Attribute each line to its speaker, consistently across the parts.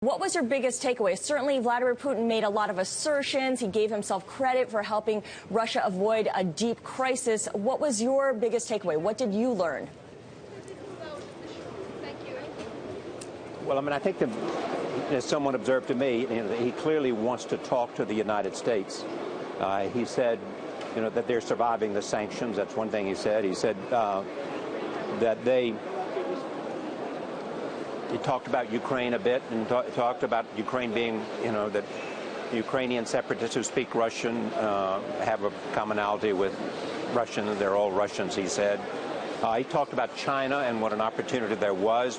Speaker 1: What was your biggest takeaway? Certainly, Vladimir Putin made a lot of assertions. He gave himself credit for helping Russia avoid a deep crisis. What was your biggest takeaway? What did you learn?
Speaker 2: Well, I mean, I think that, as someone observed to me, he clearly wants to talk to the United States. He said, that they're surviving the sanctions. That's one thing he said. He said that He talked about Ukraine a bit and talked about Ukraine being, that Ukrainian separatists who speak Russian have a commonality with Russians. They're all Russians, he said. He talked about China and what an opportunity there was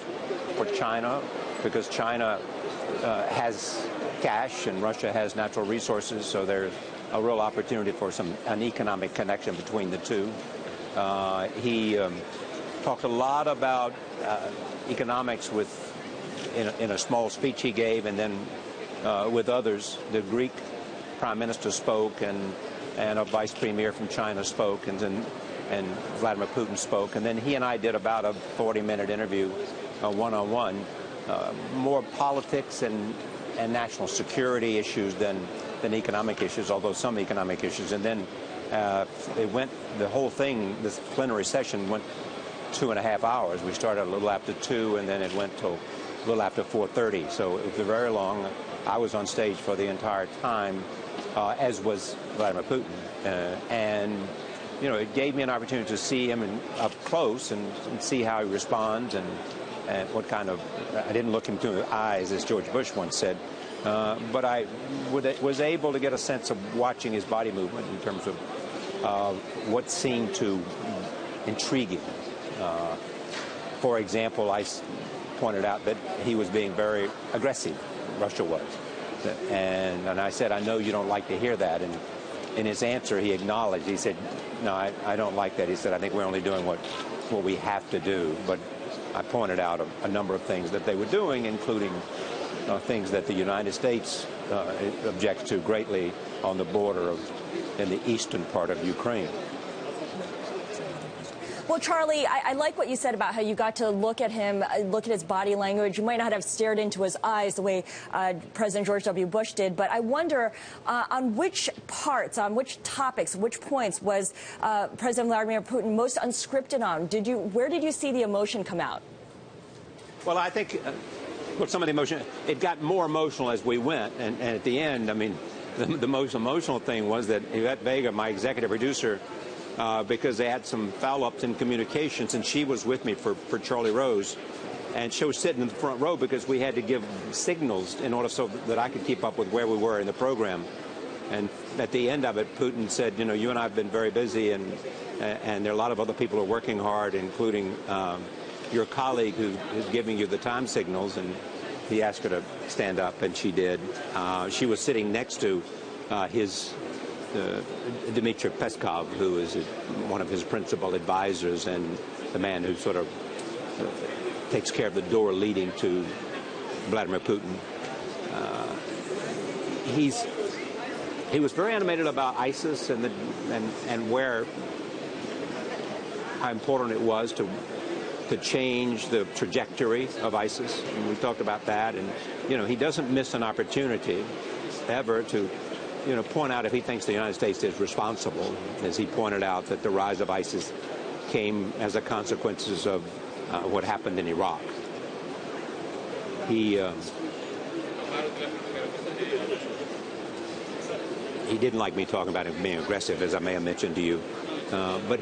Speaker 2: for China, because China has cash and Russia has natural resources, so there's a real opportunity for an economic connection between the two. He talked a lot about economics in a small speech he gave, and then with others. The Greek prime minister spoke, and a vice premier from China spoke, and Vladimir Putin spoke, and then he and I did about a 40-minute interview, one-on-one, more politics and national security issues than economic issues, although some economic issues. And then the whole thing, this plenary session went 2.5 hours. We started a little after 2, and then it went till a little after 4:30. So it was very long. I was on stage for the entire time, as was Vladimir Putin. And, it gave me an opportunity to see him up close and see how he responds and what kind of, I didn't look him through the eyes, as George Bush once said, but I was able to get a sense of watching his body movement in terms of what seemed to intrigue him. For example, I pointed out that he was being very aggressive, Russia was. And I said, I know you don't like to hear that. And in his answer, he acknowledged, he said, no, I don't like that. He said, I think we're only doing what we have to do. But I pointed out a number of things that they were doing, including things that the United States objects to greatly on the border in the eastern part of Ukraine.
Speaker 1: Well, Charlie, I like what you said about how you got to look at him, look at his body language. You might not have stared into his eyes the way President George W. Bush did, but I wonder on which parts, on which topics, which points was President Vladimir Putin most unscripted on? Where did you see the emotion come out?
Speaker 2: Well, I think some of the emotion, it got more emotional as we went, and at the end, I mean, the most emotional thing was that Yvette Vega, my executive producer, because they had some foul-ups in communications, and she was with me for Charlie Rose, and she was sitting in the front row because we had to give signals in order so that I could keep up with where we were in the program. And at the end of it, Putin said, you and I have been very busy, and there are a lot of other people who are working hard, including your colleague who is giving you the time signals. And he asked her to stand up, and she did. She was sitting next to Dmitry Peskov, who is one of his principal advisors and the man who sort of takes care of the door leading to Vladimir Putin. He was very animated about ISIS and how important it was to change the trajectory of ISIS. And we talked about that, and he doesn't miss an opportunity ever to point out if he thinks the United States is responsible, as he pointed out that the rise of ISIS came as a consequence of what happened in Iraq. He didn't like me talking about him being aggressive, as I may have mentioned to you, but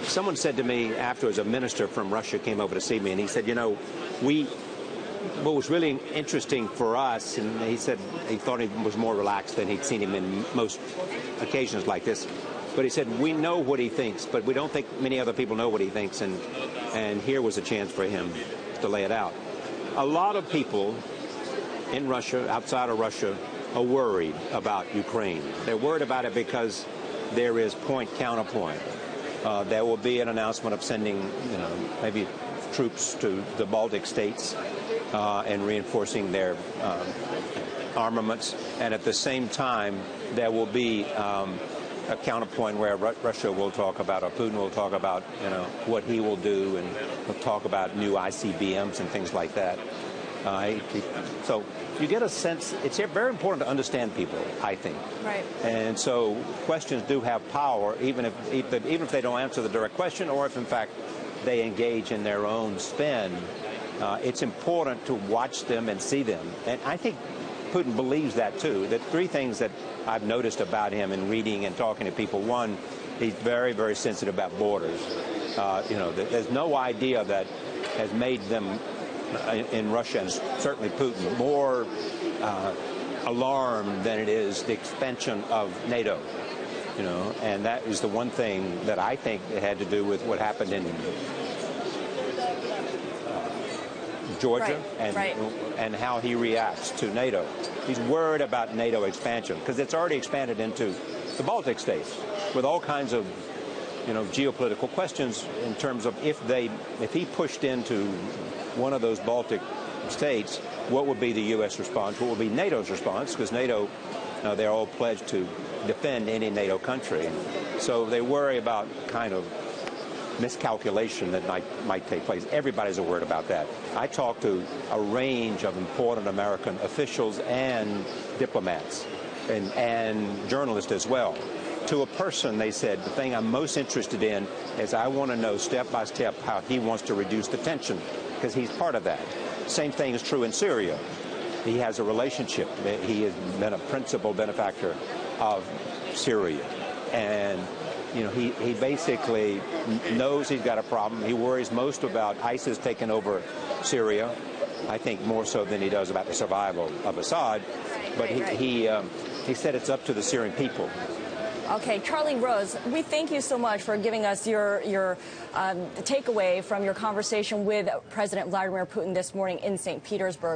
Speaker 2: someone said to me afterwards, a minister from Russia came over to see me, and he said, what was really interesting for us, and he said he thought he was more relaxed than he'd seen him in most occasions like this, but he said, we know what he thinks, but we don't think many other people know what he thinks, and here was a chance for him to lay it out. A lot of people in Russia, outside of Russia, are worried about Ukraine. They're worried about it because there is point-counterpoint. There will be an announcement of sending, maybe troops to the Baltic states and reinforcing their armaments. And at the same time, there will be a counterpoint where Russia will talk about, or Putin will talk about, what he will do, and he'll talk about new ICBMs and things like that. So you get a sense. It's very important to understand people, I think.
Speaker 1: Right.
Speaker 2: And so questions do have power, even if they don't answer the direct question, or if in fact they engage in their own spin. It's important to watch them and see them. And I think Putin believes that too. The three things that I've noticed about him in reading and talking to people: one, he's very, very sensitive about borders. There's no idea that has made them in Russia, and certainly Putin, more alarmed than it is the expansion of NATO. And that is the one thing that I think it had to do with what happened in Georgia, and how he reacts to NATO. He's worried about NATO expansion because it's already expanded into the Baltic states with all kinds of geopolitical questions in terms of if he pushed into one of those Baltic states, what would be the U.S. response? What would be NATO's response? Because NATO, they're all pledged to defend any NATO country. So they worry about kind of miscalculation that might take place. Everybody's worried about that. I talked to a range of important American officials and diplomats and journalists as well. To a person, they said, the thing I'm most interested in is I want to know step by step how he wants to reduce the tension, because he's part of that. Same thing is true in Syria. He has a relationship. He has been a principal benefactor of Syria. And he basically knows he's got a problem. He worries most about ISIS taking over Syria, I think more so than he does about the survival of Assad. But he said it's up to the Syrian people.
Speaker 1: Okay, Charlie Rose, we thank you so much for giving us your takeaway from your conversation with President Vladimir Putin this morning in St. Petersburg.